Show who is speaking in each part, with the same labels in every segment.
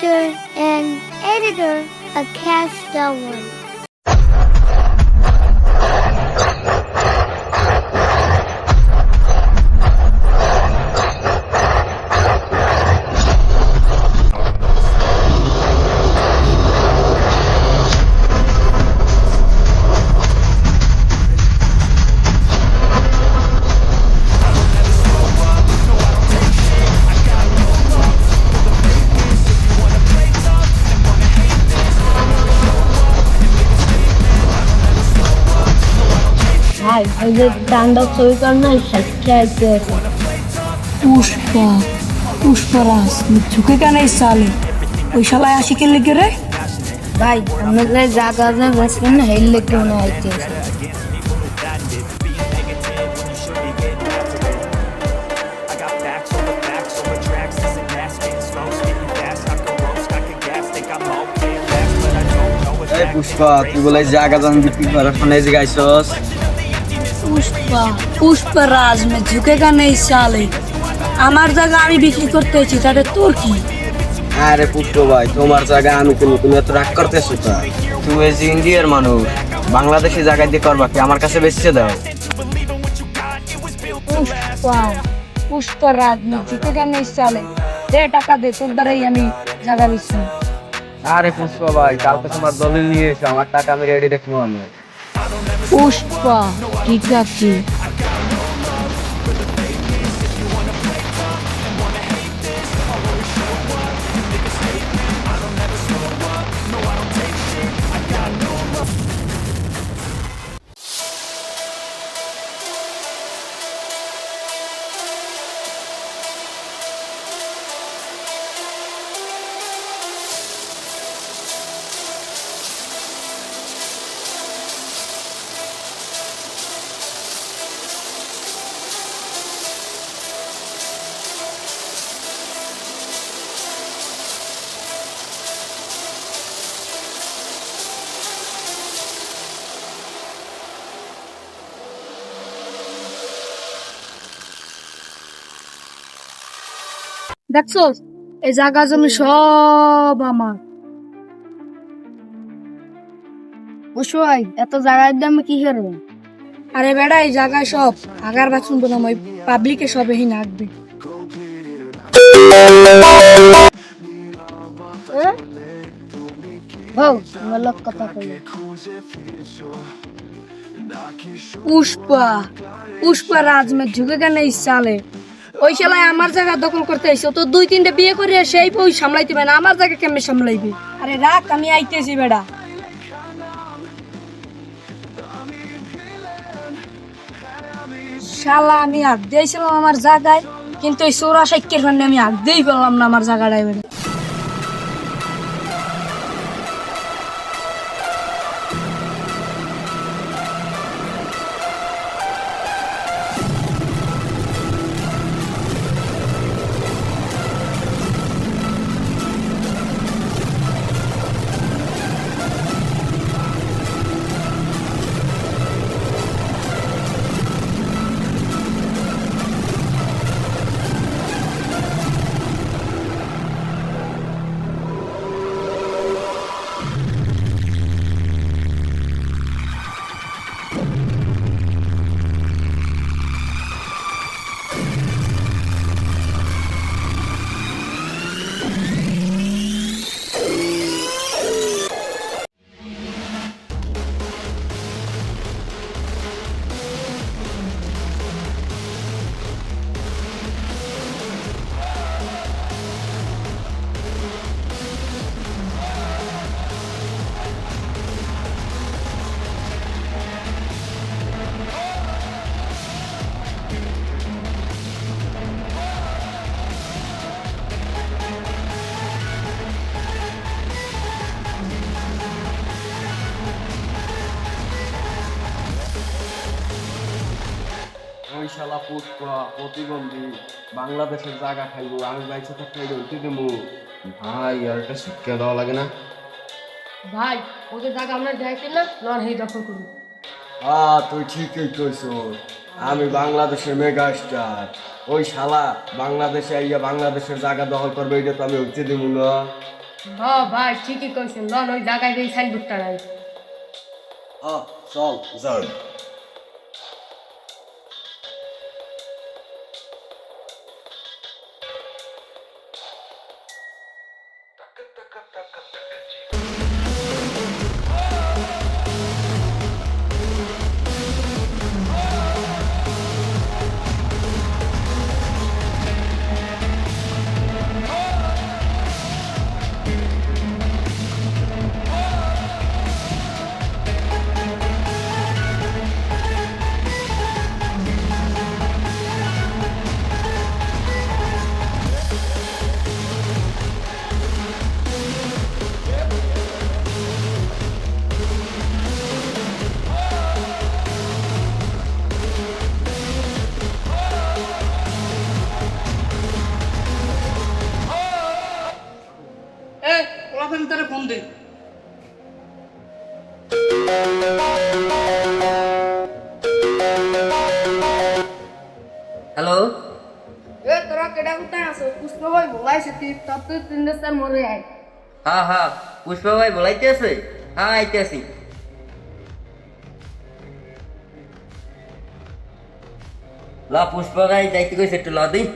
Speaker 1: director, and editor of Cast One.
Speaker 2: ভাই ওই যে তাণ্ডব ছবি কর না সাক্ষী আছে
Speaker 3: পুষ্পা পুষ্পরাজ ঝুঁকে কেন এই সালে ওই শালায় আশিকের লেগে রে
Speaker 2: ভাই আমাদের জায়গা যাচ্ছেন না হেললে কেউ না আইতে
Speaker 4: পুষ্পা তুই বলে জায়গা জান বিক্রি করার ফোনে যে গাইছস
Speaker 3: পুষ্পা পুষ্পরাজ মে ঝুঁকে কেন এই সালে আমার জায়গা আমি বিক্রি করতে এসেছি তাতে তোর কি
Speaker 4: আরে পুষ্প ভাই তোমার জায়গা আমি কিনবো, তুমি এত রাগ করতেছো তা? তুমি এই যে ইন্ডিয়ার মানুষ, বাংলাদেশি জায়গায় দিয়ে করবা কি আমার কাছে বেচে দাও।
Speaker 3: পুষ্পা পুষ্পরাজ মে ঝুঁকে কেন এই সালে দে টাকা দে তোর দ্বারাই আমি জায়গা বেচছি
Speaker 4: আরে পুষ্প ভাই কালকে তোমার দলিল নিয়ে এসো, আমার টাকা আমি রেডি রাখবো আমি।
Speaker 3: পুষ্পা ঠিক আছে দেখছো এই জায়গা জমি সব আমার বুঝছাই এত জায়গার দাম কি করবে আরে বেড়া এই জায়গায় সব আগার বাছুন বনাম ওই পাবলিকে সব এই নাকবে বউ আমার লোক কথা কই পুষ্পা পুষ্পা রাজমে ঝুঁকে কেন এই সালে ওই শালায় আমার জায়গা দখল করতে আইছো তো দুই তিনটে বিয়ে করে সেই বই সামলাইতে পারে না আমার জায়গা কেমনে সামলাইবে আরে রাখ আমি আইতেছি বেড়া শালা আমি আগ দিয়েছিলাম আমার জায়গায় কিন্তু এই চোরা সাইকের কারণে আমি আগ দিয়েই পেলাম না আমার জায়গাটায় বেড়া
Speaker 4: ওই শালা পুষ্পা প্রতিবন্ধী বাংলাদেশের জায়গা খাইবো, আমি বাইচে থাকতে উঠে দেবো। ভাই আর একটা শিক্ষা দেওয়া লাগে না?
Speaker 2: ভাই ওদের জায়গা আমরা যাইতে না লন হেই দখল করুন
Speaker 4: তুই ঠিকই কইছ, আমি বাংলাদেশের মেগা স্টার। ওই শালা বাংলাদেশে আইয়া বাংলাদেশের জায়গা দখল করবে, এটা তো আমি উঠতে দিব না।
Speaker 3: হ্যাঁ ভাই ঠিকই কইছেন, লন ওই জায়গায় দিয়ে সাইনবোর্ডটা নাই।
Speaker 4: চল চল।
Speaker 3: ওখানে তোরে ফোন দে।
Speaker 5: হ্যালো,
Speaker 3: তোরা কেডা কোথায় আছো? পুষ্প ভাই বলাইছে তুই তো 3 মরে আয়।
Speaker 5: হ্যাঁ হ্যাঁ, পুষ্পা ভাই বলাইতে আছে? হ্যাঁ আইতে আসি। লা পুষ্পা ভাই যাইতে কইছে, একটু ল দিই।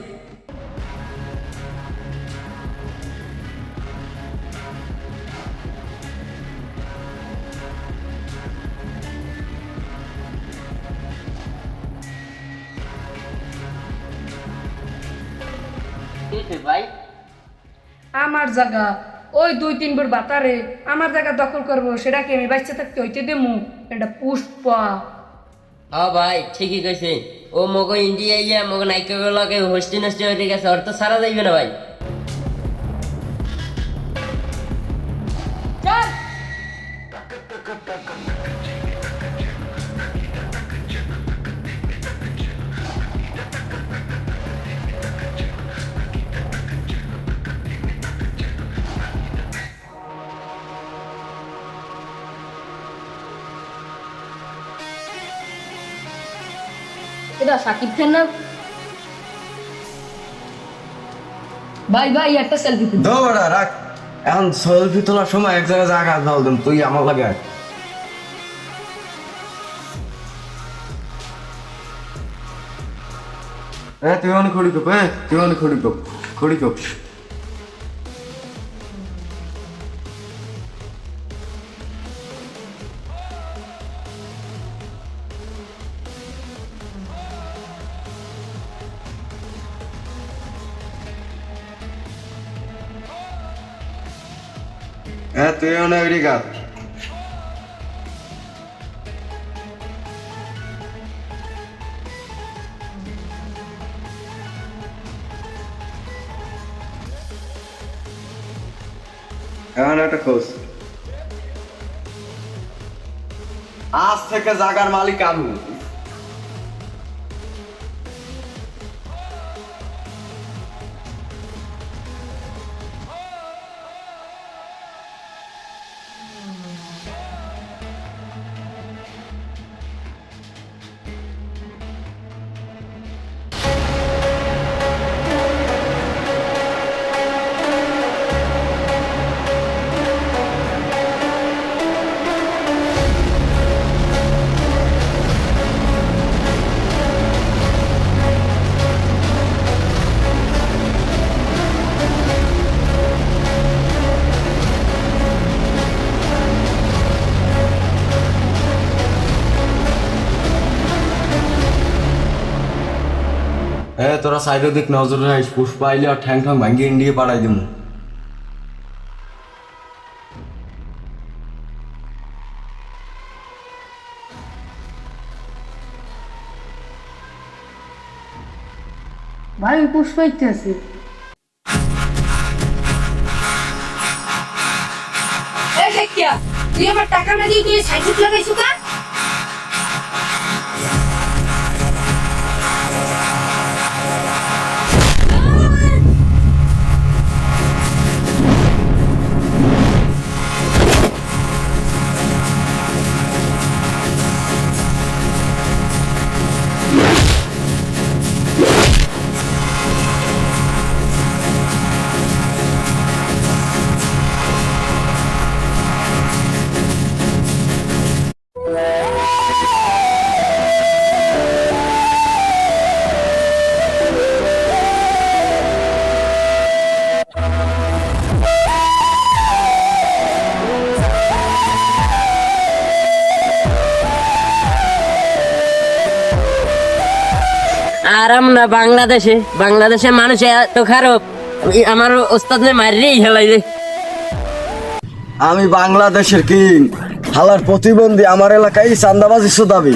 Speaker 5: ভাই
Speaker 3: আমার জায়গা ওই 2-3 বার বাতারে আমার জায়গা দখল করবো, সেটা কি আমি বাচ্চা থাকতে হইতে দেবো? এটা পুষ্পা।
Speaker 5: হ্যাঁ ভাই ঠিকই কইছে, ও মগো ইন্ডিয়া ইয়া মগো নাইকা লাগে হোস্টি নষ্ট হয়ে গেছে, ওর তো সারা যাইবে না ভাই।
Speaker 3: চল এটা সাকিব খান না? ভাই ভাই একটা সেলফি তুল।
Speaker 4: দৌড়া রাখ, এখন সেলফি তোলার সময় এক জায়গায় জায়গা দাও দেন, তুই আমার লাগে আয়। তুই অনেক খড়ি কোপ, তুই অনেক খড়ি কোপ, খড়ি কোপ। তুই অনেক রিগাত। এখন একটা খোঁজ, আজ থেকে জাগার মালিক আমি। তোরা সাইডের দিক নজর রাখিস, পুষ্পা আইলে আর ঠ্যাং ঠ্যাং ভাঙ্গিয়ে ইন্ডিয়ে পাঠাই দেবো।
Speaker 3: ভাই পুষ্পা ইচ্ছে আছে। তুই আমার টাকা না দিয়ে তুই সাইকেল লাগাইছো কা?
Speaker 5: পারাম না বাংলাদেশে, বাংলাদেশের মানুষ এত খারাপ, আমার ওস্তাদ মারিয়েই হেলাই রে।
Speaker 4: আমি বাংলাদেশের কিং, হালার প্রতিবন্ধী আমার এলাকায় চান্দাবাজি শুধাবি।